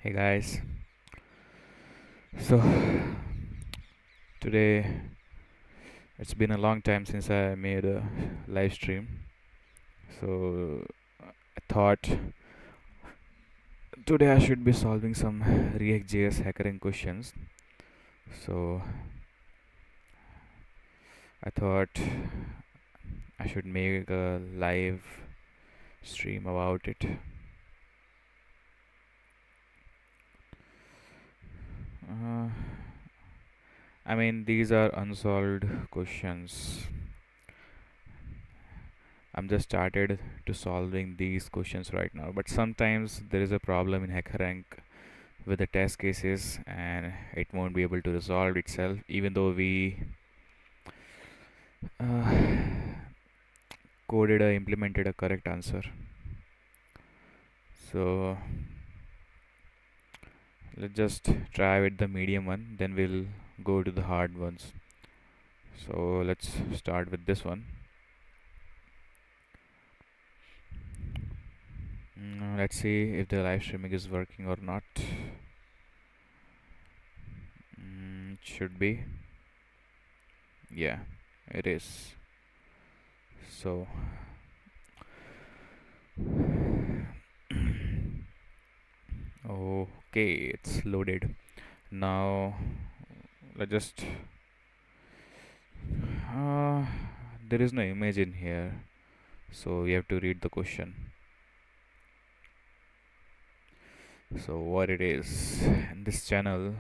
Hey guys, so today it's been a long time since I made a live stream. So I thought today I should be solving some ReactJs hackering questions. So I thought I should make a live stream about it. Uh, I mean, these are unsolved questions. I'm just started to solving these questions right now, but sometimes there is a problem in HackerRank with the test cases and it won't be able to resolve itself even though we uh, coded or implemented a correct answer. So let's just try with the medium one, then we'll go to the hard ones. So let's start with this one. Let's see if the live streaming is working or not. It should be. Yeah, it is. So okay, it's loaded. Now let's just uh, there is no image in here, so you have to read the question. So what it is in this channel,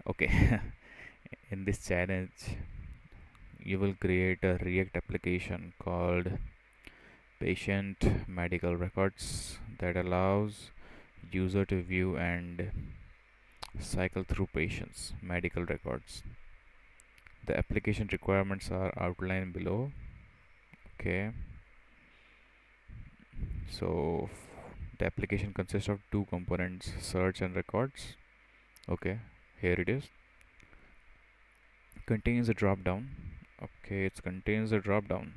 okay, in this challenge you will create a React application called patient medical records that allows user to view and cycle through patients medical records. The application requirements are outlined below. Okay, so the application consists of two components, search and records. Okay, here it is. Contains a drop down. Okay, it contains a drop down.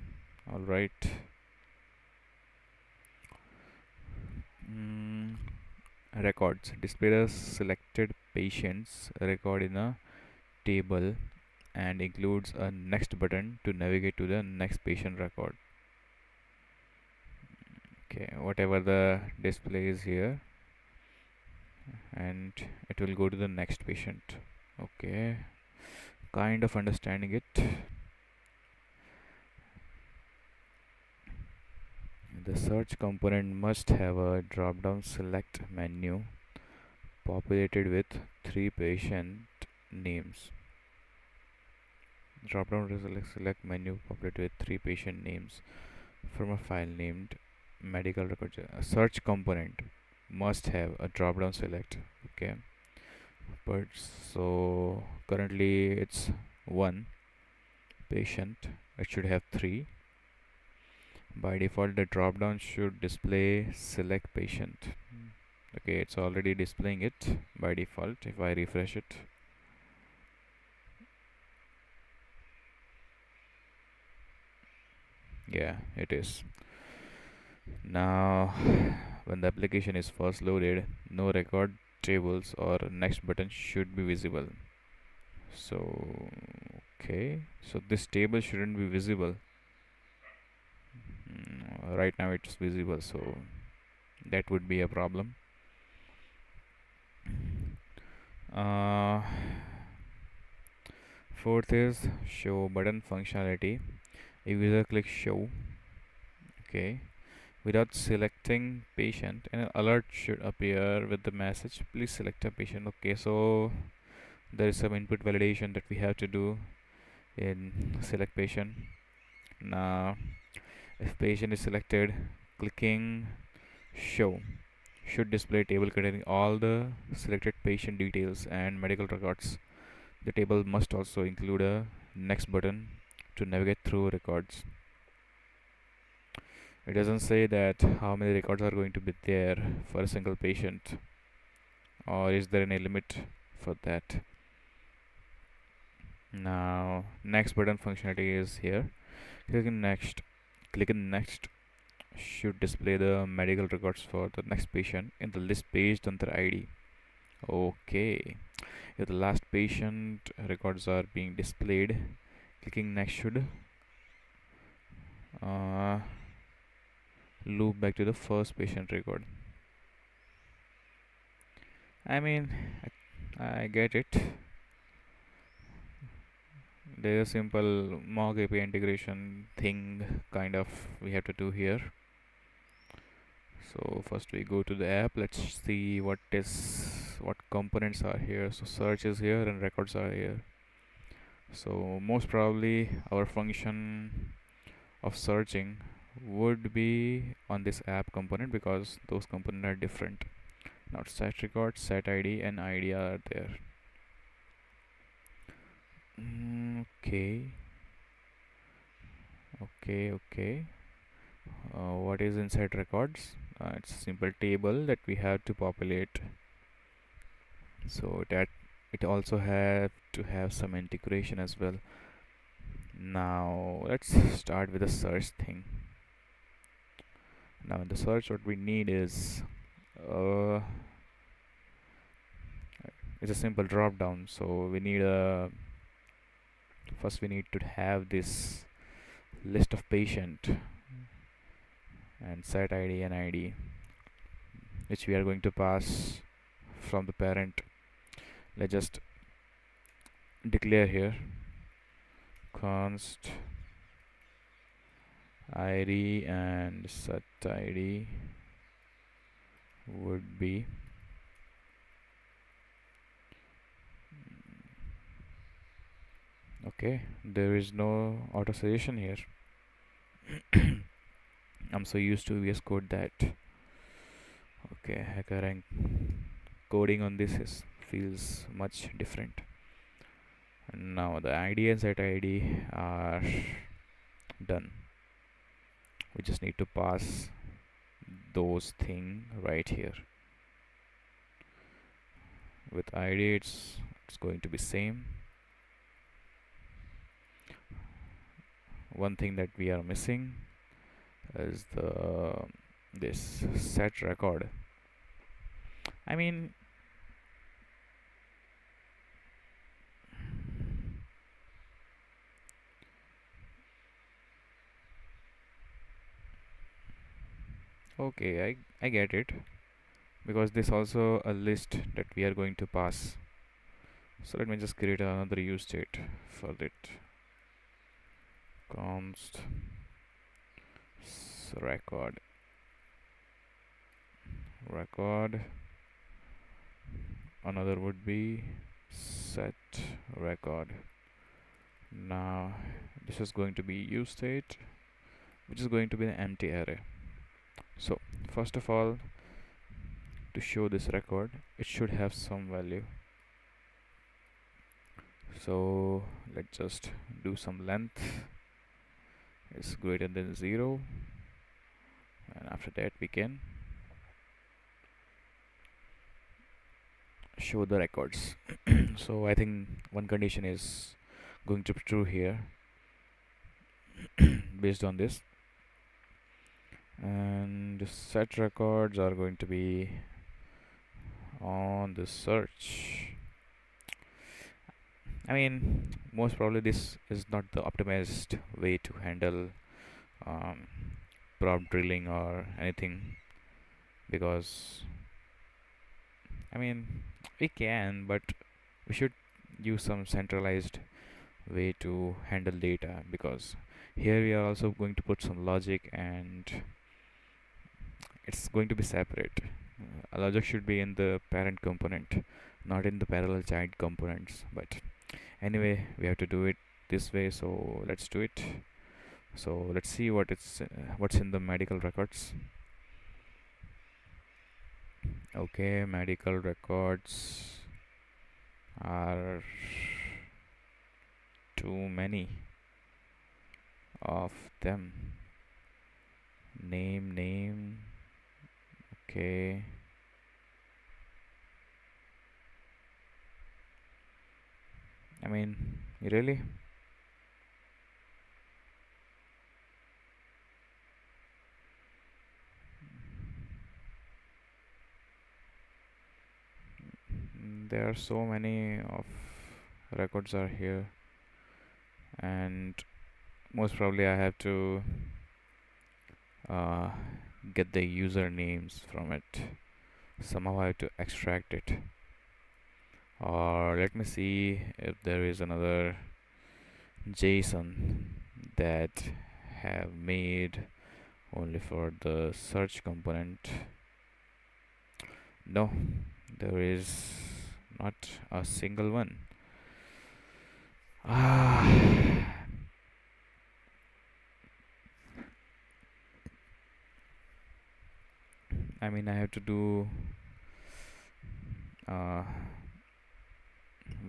All right. mm, Records display the selected patient's record in a table and includes a next button to navigate to the next patient record. Okay, whatever the display is here, and it will go to the next patient. Okay, kind of understanding it. The search component must have a drop down select menu populated with three patient names. Drop down select menu populated with three patient names from a file named medical records. A search component must have a drop down select. Okay, but so currently it's one patient, it should have three. By default the drop down should display select patient. Okay, it's already displaying it by default. If I refresh it, yeah, it is. Now when the application is first loaded, no record tables or next button should be visible. So okay, so this table shouldn't be visible. Right now it's visible, so that would be a problem. uh, Fourth is show button functionality. If user clicks show, okay, without selecting patient, an alert should appear with the message please select a patient. Okay, so there is some input validation that we have to do in select patient. Now if patient is selected, clicking show should display table containing all the selected patient details and medical records. The table must also include a next button to navigate through records. It doesn't say that how many records are going to be there for a single patient, or is there any limit for that. Now next button functionality is here. Click in next should display the medical records for the next patient in the list based on their ID. Okay, if the last patient records are being displayed, clicking next should uh, loop back to the first patient record. I mean, I get it. There's a simple mock API integration thing kind of we have to do here. So first we go to the app. Let's see what components are here. So search is here and records are here. So most probably our function of searching would be on this app component because those components are different. Now set record, set ID and ID are there. Okay. Okay. What is inside records? It's a simple table that we have to populate. So that it also have to have some integration as well. Now let's start with the search thing. Now in the search, what we need is it's a simple drop down. So we need first we need to have this list of patient and set ID and ID, which we are going to pass from the parent. Let's just declare here const ID and set ID would be okay. There is no auto suggestion here. I'm so used to VS Code that okay, Hackerrank coding on this feels much different. And now the ID and set ID are done. We just need to pass those thing right here. With ID it's going to be same. One thing that we are missing is this set record. I mean, okay, I get it, because this also a list that we are going to pass. So let me just create another use state for it. Const record another would be set record. Now this is going to be use state, which is going to be an empty array. So first of all, to show this record, it should have some value. So let's just do some length is greater than 0, and after that we can show the records. So I think one condition is going to be true here based on this, and the set records are going to be on the search. I mean, most probably this is not the optimized way to handle prompt drilling or anything, because I mean we can, but we should use some centralized way to handle data, because here we are also going to put some logic and it's going to be separate. A logic should be in the parent component, not in the parallel child components, but anyway we have to do it this way, so let's do it. So let's see what's in the medical records. Okay, medical records are too many of them. Name, okay. I mean, really? there are so many of records are here, and most probably I have to uh, get the usernames from it. Somehow I have to extract it, or let me see if there is another JSON that have made only for the search component. No, there is not a single one. I mean, I have to do uh,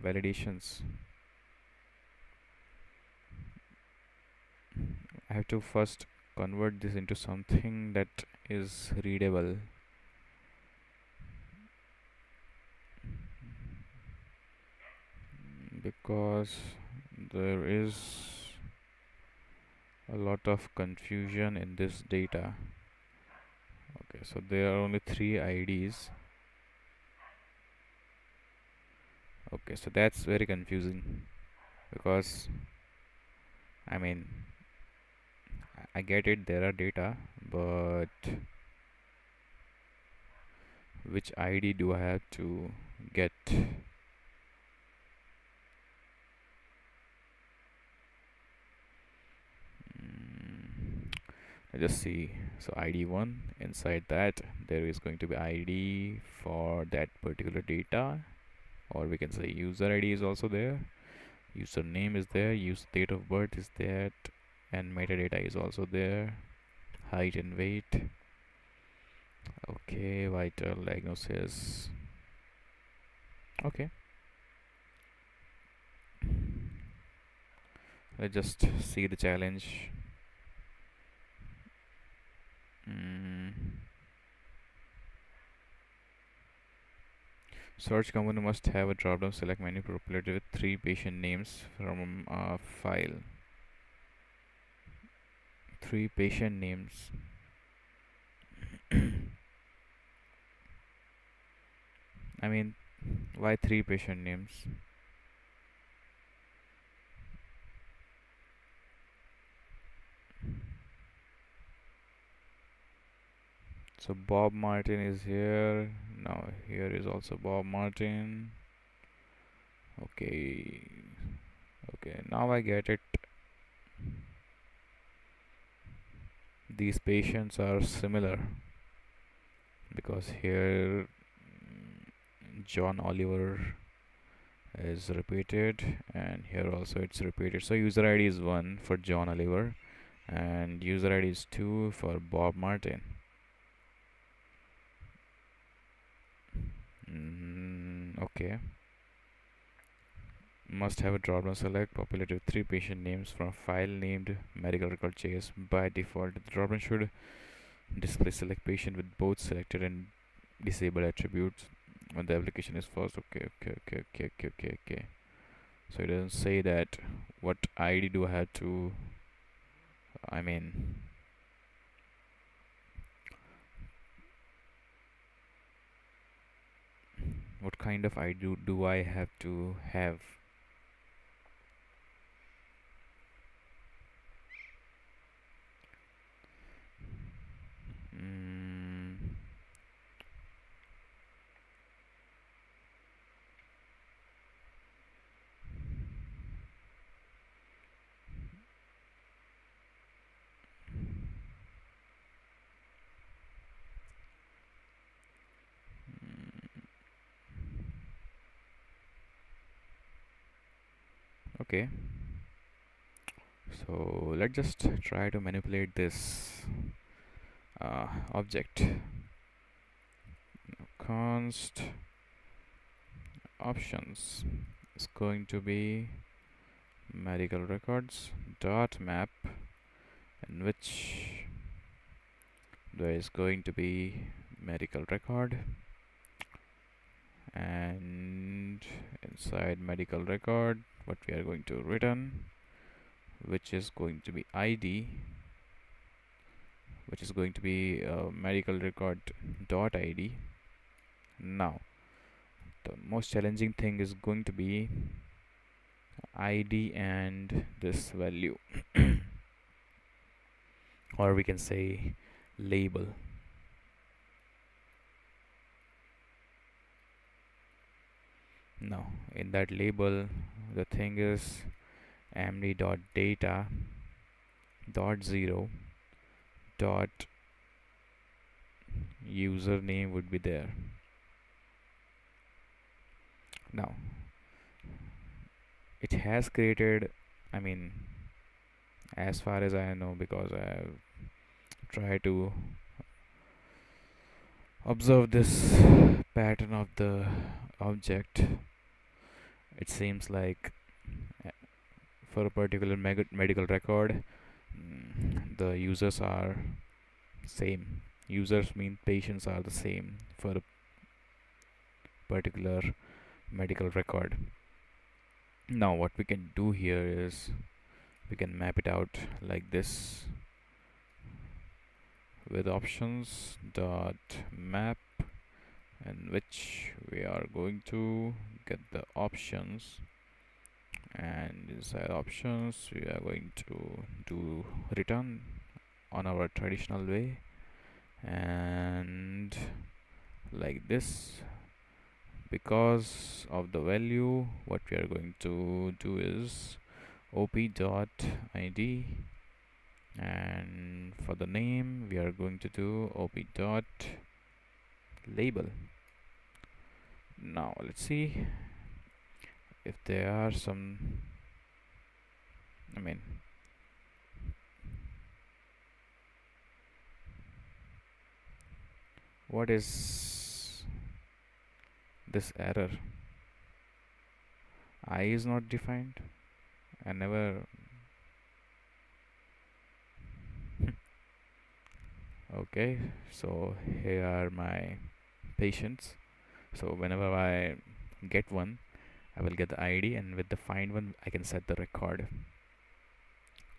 validations. I have to first convert this into something that is readable. Because there is a lot of confusion in this data. Okay, so there are only 3 IDs. Okay, so that's very confusing, because I mean, I get it, there are data, but which ID do I have to get? Let's just see. So ID1, inside that there is going to be ID for that particular data, or we can say user ID is also there, username is there, date of birth is that, and metadata is also there, height and weight. Okay, vital diagnosis. Okay, let's just see the challenge. Search component must have a drop-down select menu populated with 3 patient names from a file. 3 patient names. I mean, why 3 patient names? So Bob Martin is here. Now here is also Bob Martin. Okay. Okay, now I get it. These patients are similar, because here John Oliver is repeated, and here also it's repeated. So user ID is 1 for John Oliver, and user ID is 2 for Bob Martin. Okay. Must have a drop-down select populated with 3 patient names from a file named medical record JS. By default, the drop-down should display select patient with both selected and disabled attributes when the application is first. Okay. So it doesn't say that what ID do I have to, I mean, what kind of ID do I have to have? Okay, so let's just try to manipulate this object. Const options is going to be medical records dot map, in which there is going to be medical record, and inside medical record what we are going to return, which is going to be ID, which is going to be medical record dot ID. Now the most challenging thing is going to be id and this value or we can say label. Now in that label the thing is md.data dot 0 dot username would be there. Now it has created, I mean, as far as I know, because I have tried to observe this pattern of the object, it seems like for a particular medical record the users are same. Users mean patients are the same for a particular medical record. Now what we can do here is we can map it out like this with options dot map, in which we are going to get the options, and inside options we are going to do return on our traditional way, and like this. Because of the value, what we are going to do is op.id, and for the name we are going to do op.label. Now let's see if there are some, I mean, what is this error? I is not defined. I never okay, so here are my patients. So whenever I get one, I will get the ID, and with the find one I can set the record.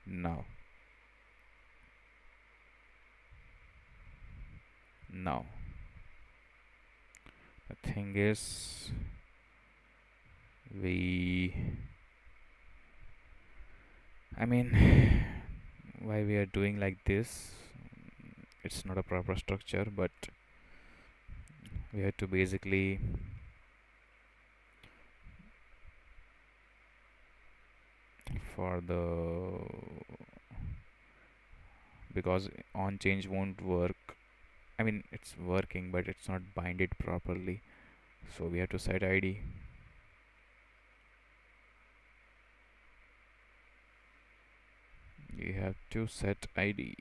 Now the thing is, I mean, why we are doing like this, it's not a proper structure, but we have to basically for the, because on change won't work. I mean, it's working but it's not binded properly, so we have to set ID. You have to set ID.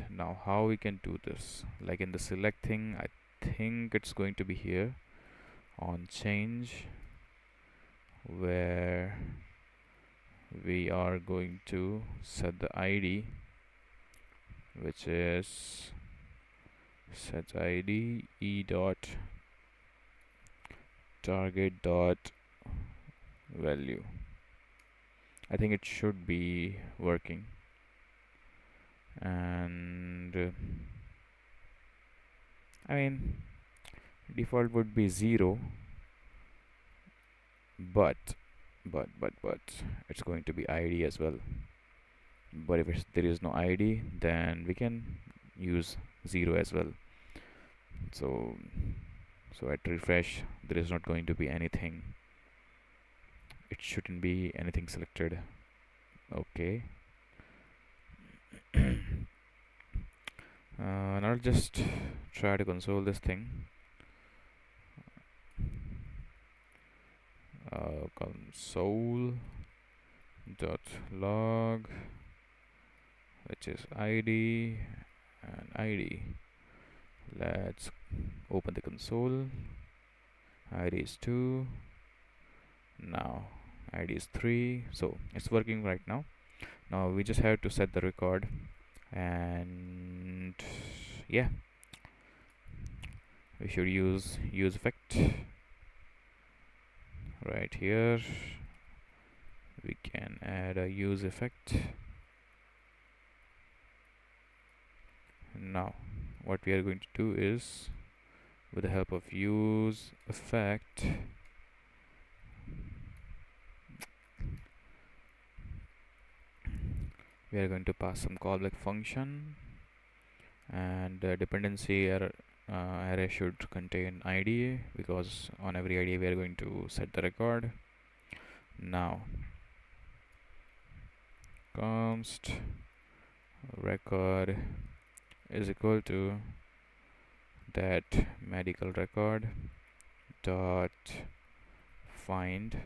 Now how we can do this? Like in the select thing, I think it's going to be here on change, where we are going to set the ID, which is set ID e dot target dot value. I think it should be working, and I mean, default would be 0, but it's going to be ID as well. But if there is no ID, then we can use 0 as well. So at refresh there is not going to be anything. It shouldn't be anything selected. Okay. And I'll just try to console this thing. Console dot log, which is ID and ID. Let's open the console. ID is 2. Now ID is 3. So it's working right now. Now we just have to set the record, and yeah, we should use effect right here. We can add a use effect. Now what we are going to do is with the help of use effect, we are going to pass some callback function, and dependency array should contain id, because on every id we are going to set the record. Now const record is equal to that medical record dot find.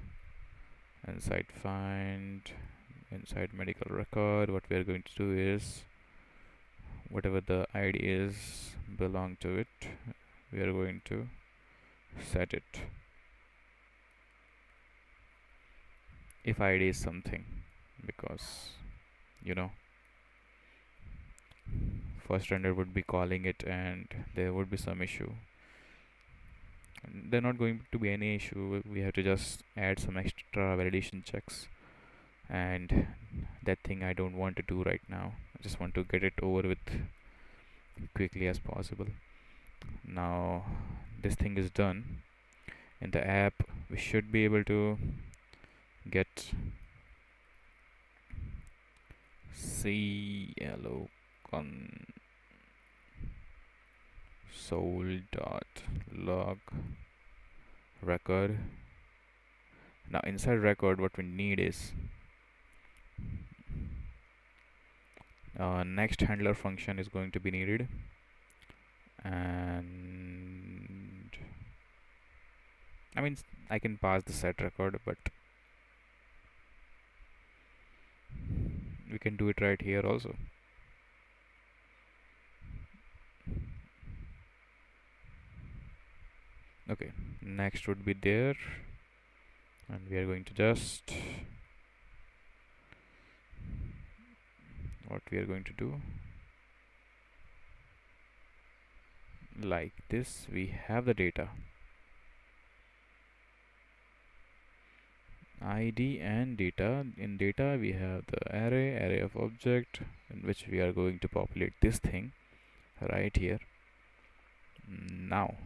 Inside medical record, what we are going to do is, whatever the id is belong to it, we are going to set it. If id is something, because first render would be calling it and there would be some issue. They're not going to be any issue. We have to just add some extra validation checks, and that thing I don't want to do right now. I just want to get it over with quickly as possible. Now this thing is done. In the app we should be able to get clo console.log record. Now inside record, what we need is next handler function is going to be needed, and I mean I can pass the set record, but we can do it right here also. Okay, next would be there, and we are going to just, what we are going to do, like this, we have the data id and data. In data we have the array of object, in which we are going to populate this thing right here. Now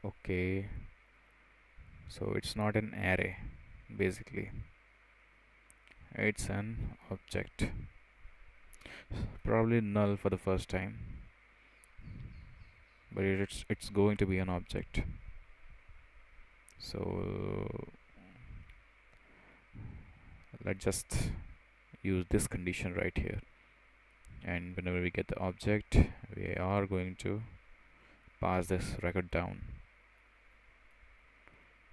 okay, so it's not an array, basically it's an object, probably null for the first time, but it's going to be an object. So let's just use this condition right here, and whenever we get the object, we are going to pass this record down.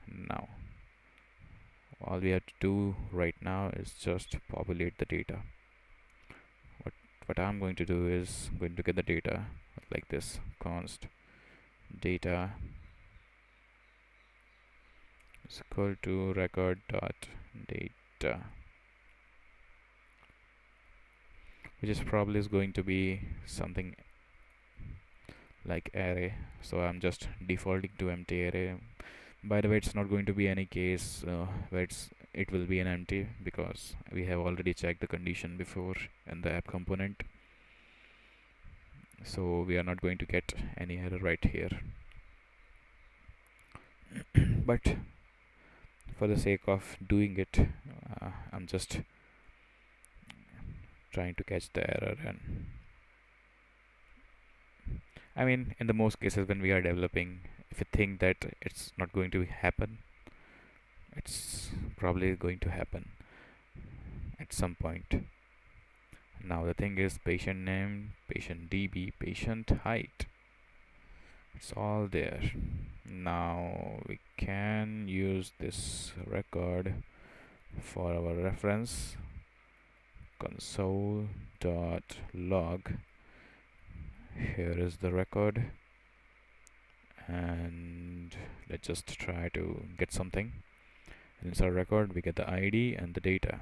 Now all we have to do right now is just populate the data. What I'm going to do is going to get the data like this, const data is equal to record dot data, which is probably is going to be something like array, so I'm just defaulting to empty array. By the way, it's not going to be any case where it will be an empty, because we have already checked the condition before in the app component, so we are not going to get any error right here. But for the sake of doing it, I'm just trying to catch the error. And I mean, in the most cases when we are developing, if you think that it's not going to happen, it's probably going to happen at some point. Now the thing is, patient name, patient db, patient height, it's all there. Now we can use this record for our reference, console.log. Here is the record, and let's just try to get something. Inside record we get the id and the data.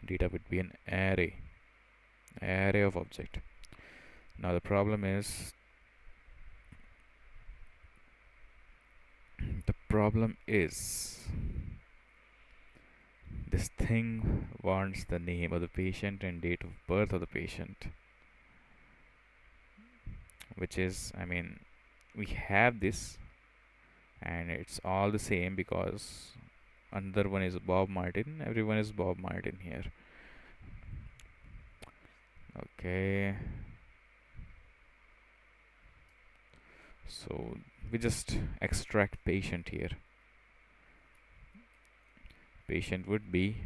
Data would be an array of object. Now the problem is This thing wants the name of the patient and date of birth of the patient, which is, I mean, we have this and it's all the same because another one is Bob Martin, everyone is Bob Martin here. Okay, so we just extract patient here. Patient would be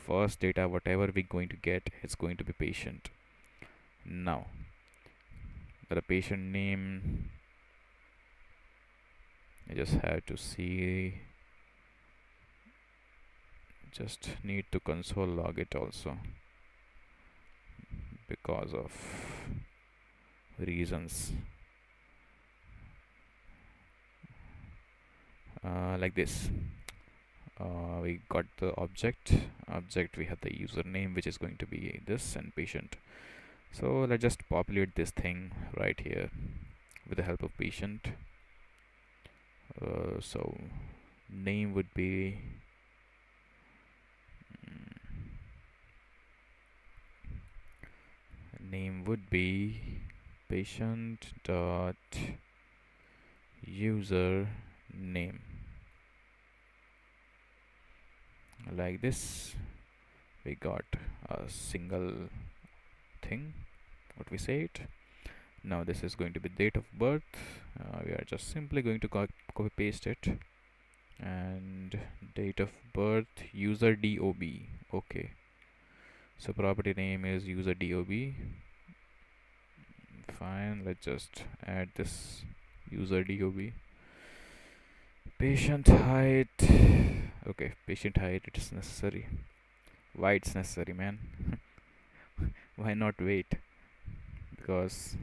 first data, whatever we're going to get, it's going to be patient. Now the patient name, I just have to see, just need to console log it also because of reasons. Like this, we got the object, we have the username, which is going to be this, and patient. So let's just populate this thing right here with the help of patient. So name would be patient dot user name, like this. We got a single thing, what we say it. Now this is going to be date of birth. We are just simply going to copy paste it, and date of birth user dob. Okay, so property name is user dob. Fine, let's just add this user dob. Patient height, okay, patient height, it is necessary. Why it's necessary, man? Why not weight? Because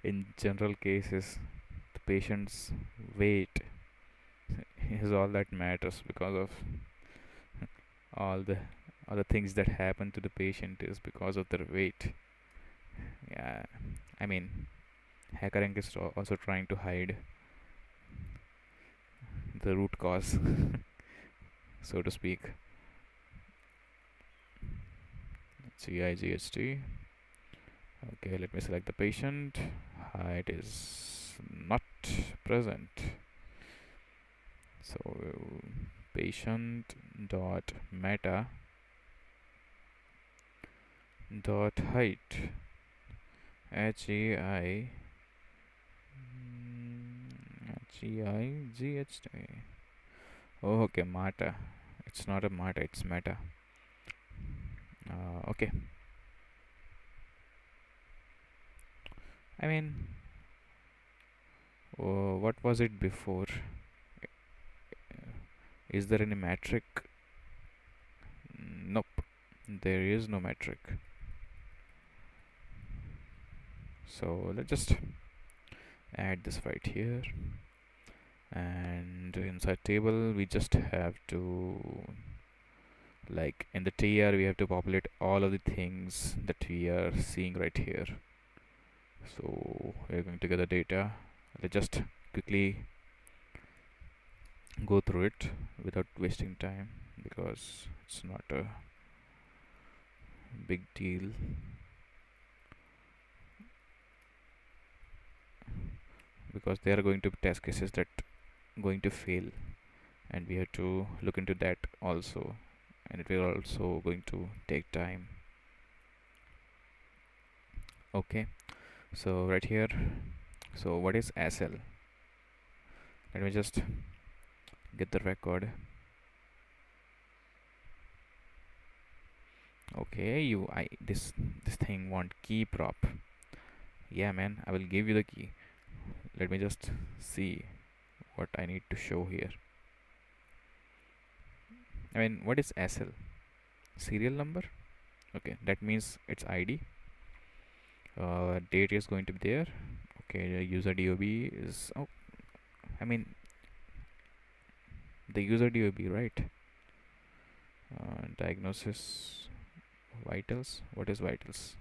in general cases the patient's weight is all that matters, because of all the other things that happen to the patient is because of their weight. Yeah, I mean, Hackerrank is also trying to hide the root cause, so to speak. GIGHT. Okay, let me select the patient. Height is not present. So patient dot meta dot height, HEI GIGHT. Oh, okay, meta. It's not a meta, it's meta. Okay. I mean, what was it before? Is there any metric? Nope, there is no metric. So let's just add this right here, and inside table we just have to, like in the tr, we have to populate all of the things that we are seeing right here. So we're going to get the data. Let's just quickly go through it without wasting time, because it's not a big deal. Because there are going to be test cases that going to fail, and we have to look into that also, and it will also going to take time. Okay, so right here, so what is SL? Let me just get the record. Okay, this thing want key prop. Yeah, man, I will give you the key. Let me just see what I need to show here. I mean, what is SL? Serial number. Okay, that means it's ID. Date is going to be there. Okay, the user dob is, oh, I mean the user dob, right? Diagnosis, vitals. What is vitals?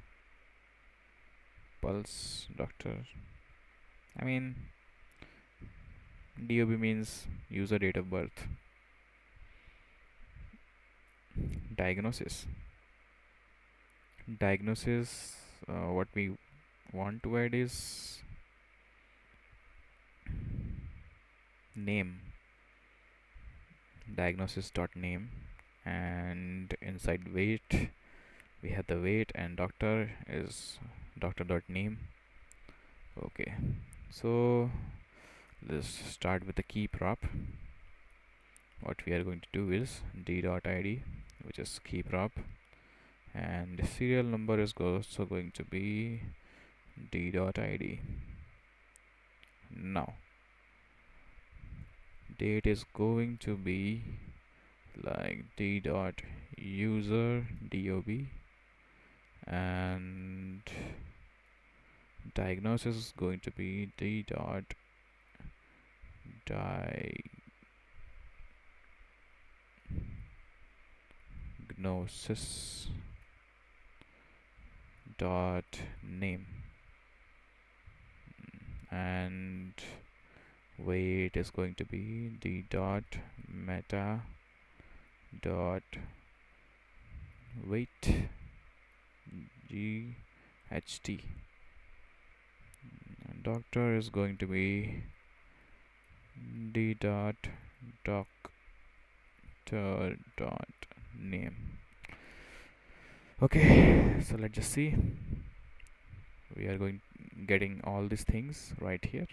Pulse, doctor. I mean, dob means user date of birth. diagnosis. What we want to add is name, diagnosis dot name, and inside weight we have the weight, and doctor is doctor dot name. Okay, so let's start with the key prop. What we are going to do is d.id, which is key prop, and the serial number is also going to be d.id. Now date is going to be like d.user dob, and diagnosis is going to be d.diagnosis dot name, and weight is going to be d.meta dot weight GHT. Doctor is going to be d.doctor dot name. Okay, so let's just see. We are getting all these things right here,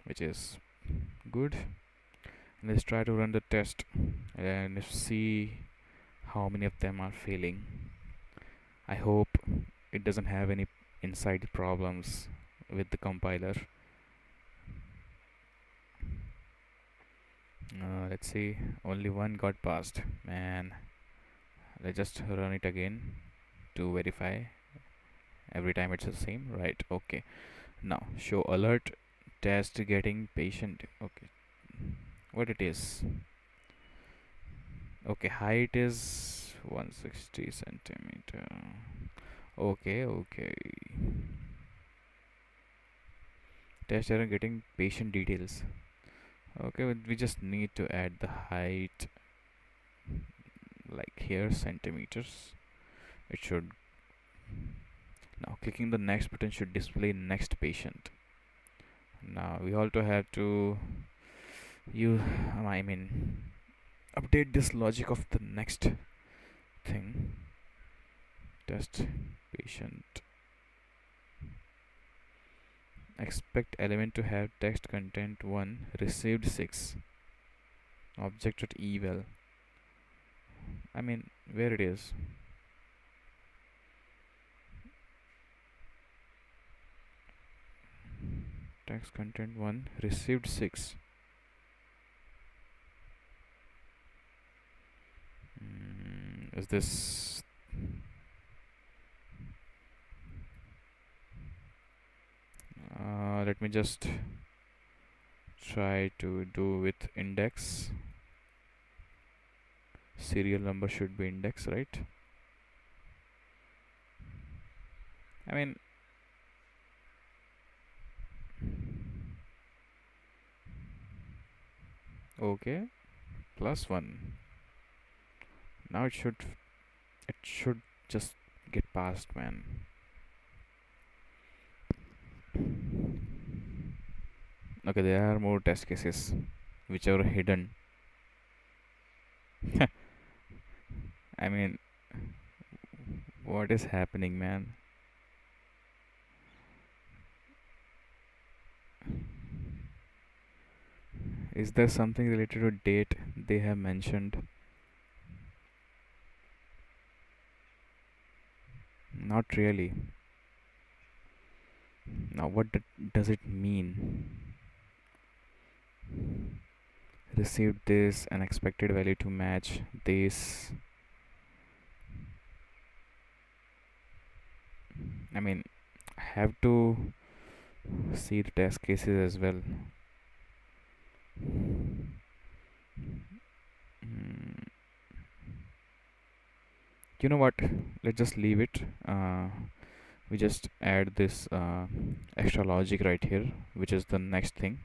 which is good. Let's try to run the test and see how many of them are failing. I hope it doesn't have any inside problems with the compiler. Let's see, only one got passed, man. Let's just run it again to verify. Every time it's the same, right? Okay, now show alert test getting patient. Okay, what it is? Okay, height is 160 centimeter. Okay, test error getting patient details. Okay, but we just need to add the height, like here, centimeters. It should, now clicking the next button should display next patient. Now we also have to update this logic of the next thing. Test patient, expect element to have text content 1, received 6, object at eval. Where it is? Text content 1, received 6. Is this? Let me just try to do with index. Serial number should be index, right? Okay, +1. Now it should just get passed, man. Okay, there are more test cases which are hidden. What is happening, man? Is there something related to date they have mentioned? Not really. Now what does it mean? Received this and expected value to match this. I have to see the test cases as well. You know what, let's just leave it. We just add this extra logic right here, which is the next thing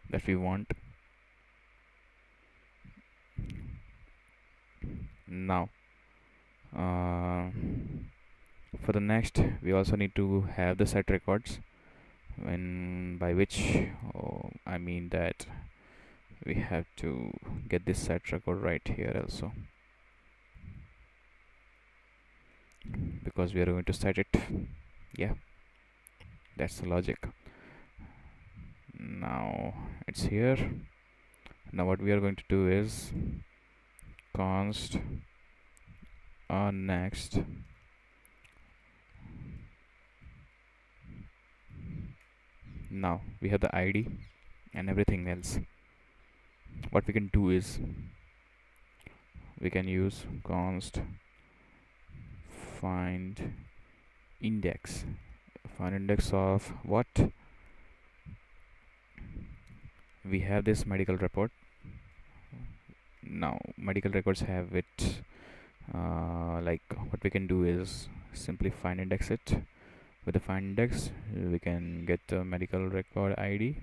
that we want. Now for the next, we also need to have the set records, when by which I mean that we have to get this set record right here also, because we are going to set it. Yeah, that's the logic. Now it's here. Now what we are going to do is const next. Now we have the ID and everything else. What we can do is we can use const find index. Find index of what? We have this medical report. Now medical records have it, like what we can do is simply find index it. With the find index we can get the medical record ID.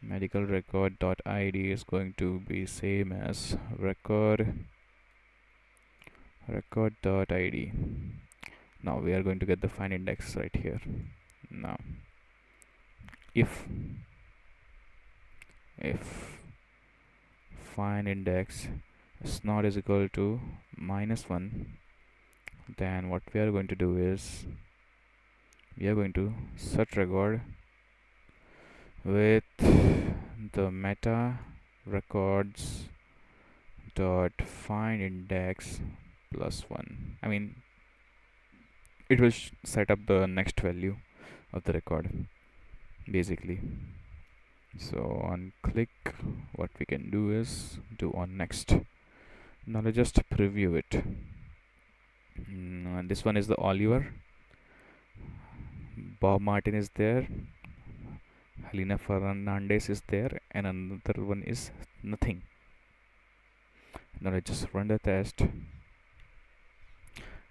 Medical record dot ID is going to be same as record dot ID. Now we are going to get the find index right here. Now if find index is not is equal to -1, then what we are going to do is we are going to set record with the meta records dot find index +1. I mean, it will set up the next value of the record basically. So on click, what we can do is do on next. Now let's just preview it. And this one is the Oliver. Bob Martin is there. Helena Fernandez is there, and another one is nothing. Now let's just run the test.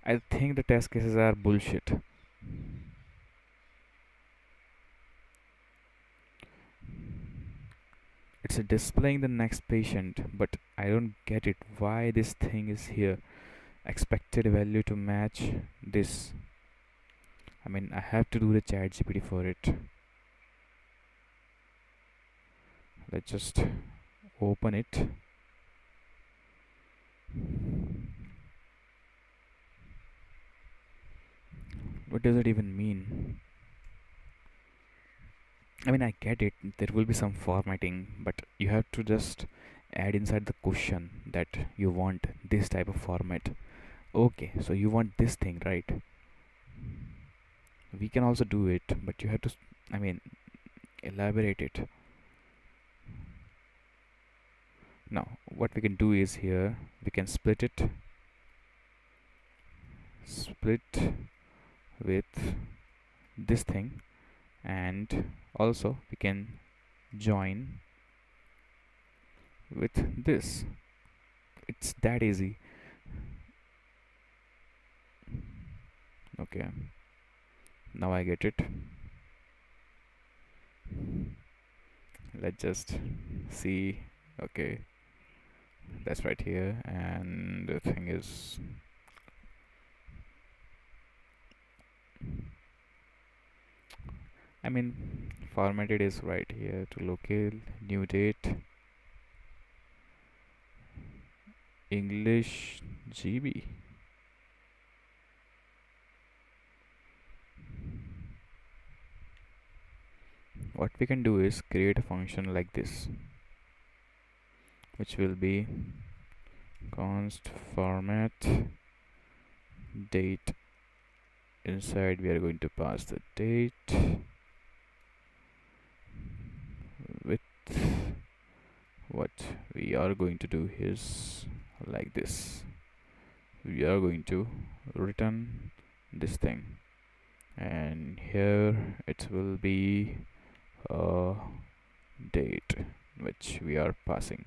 I think the test cases are bullshit. It's displaying the next patient, but I don't get it. Why this thing is here? Expected value to match this. I mean, I have to do the chat GPT for it. Let's just open it. What does it even mean? I mean, I get it, there will be some formatting, but you have to just add inside the question that you want this type of format. Okay, so you want this thing, right? We can also do it, but you have to, I mean, elaborate it. Now, what we can do is here, we can split it. Split with this thing, and also we can join with this. It's that easy. Okay, now I get it. Let's just see. Okay, that's right here, and the thing is I mean, formatted is right here to locale, new date, English GB. What we can do is create a function like this, which will be const format date. Inside we are going to pass the date with what we are going to do is like this. We are going to return this thing, and here it will be a date which we are passing.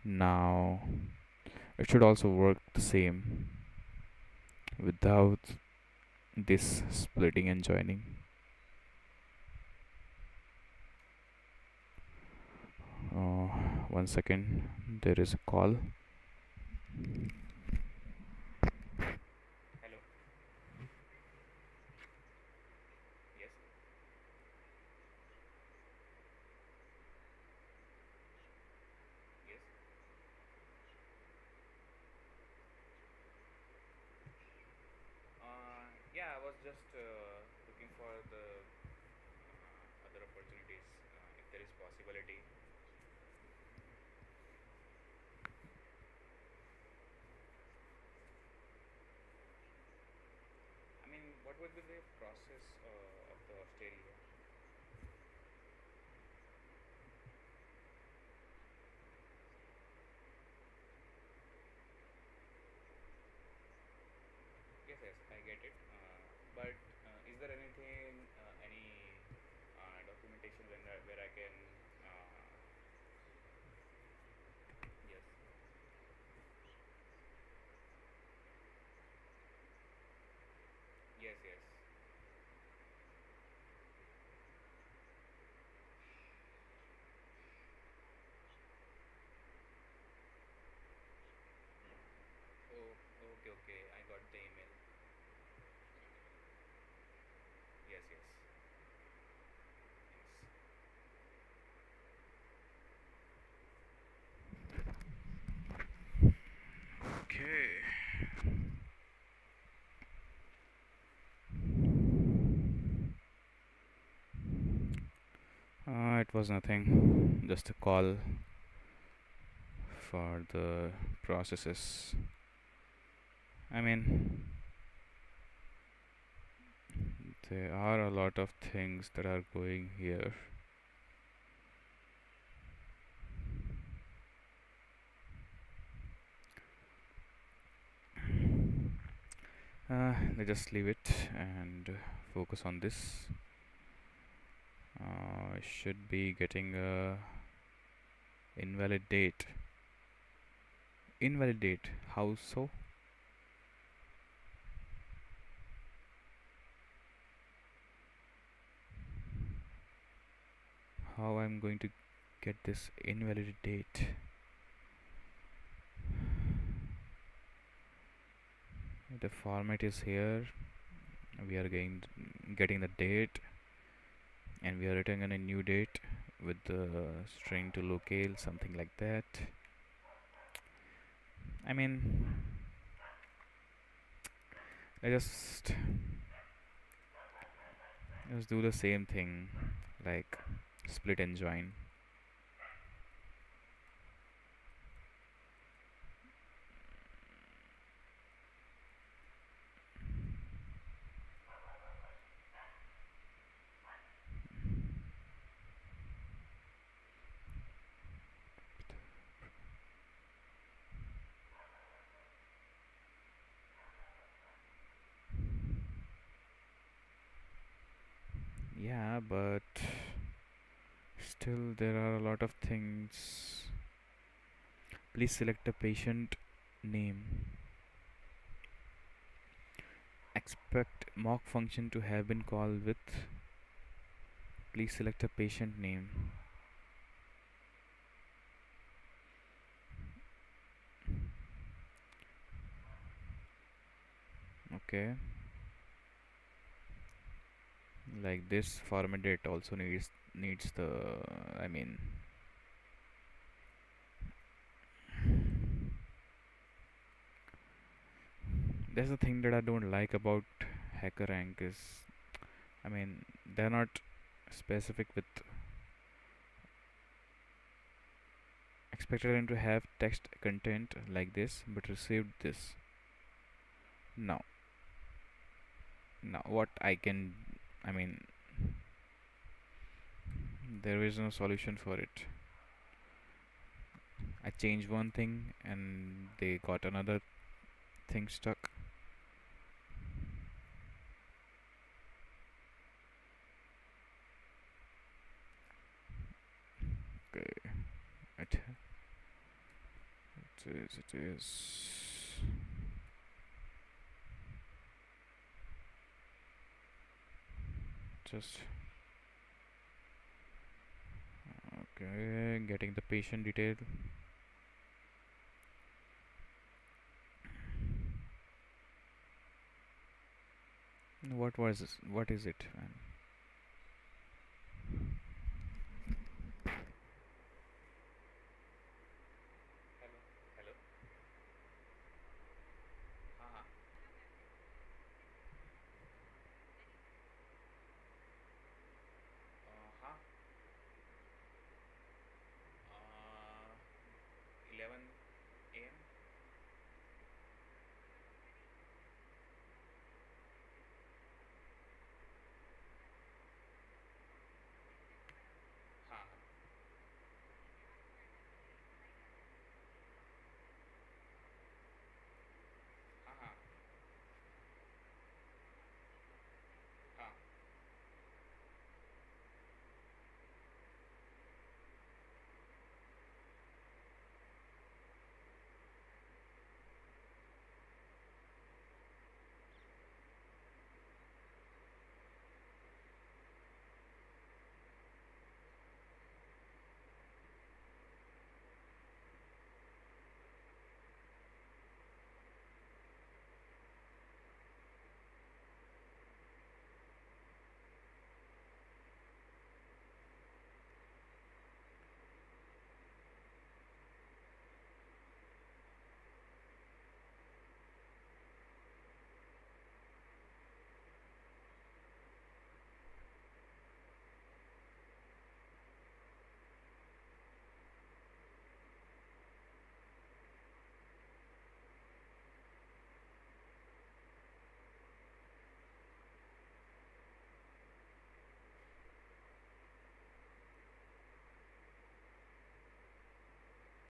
Now it should also work the same without this splitting and joining. uh, 1 second, there is a call. Hello. Yes. Yes. Yeah, I was just looking for the other opportunities if there is possibility. I mean, what would be the process of the Australia? Yes, yes, I get it. But is there anything, any documentation where I can? Uh, yes. Yes. Yes. Oh, okay, okay. I got the email. Yes, yes. Yes. Okay. It was nothing. Just a call for the processes. I mean, there are a lot of things that are going here. They just leave it and focus on this. I should be getting a invalid date. Invalid date. How so? How I'm going to get this invalid date? The format is here. We are getting the date, and we are returning a new date with the string to locale, something like that. I mean, I just do the same thing, like split and join. Yeah, but still there are a lot of things. Please select the patient name. Expect mock function to have been called with. Please select a patient name. Okay, like this format date also needs the. I mean, that's the thing that I don't like about HackerRank is, I mean, they're not specific with expected them to have text content like this, but received this. Now, now what I can, I mean, there is no solution for it. I changed one thing and they got another thing stuck. Okay, it is. Just okay, getting the patient detail. what was this? What is it, man?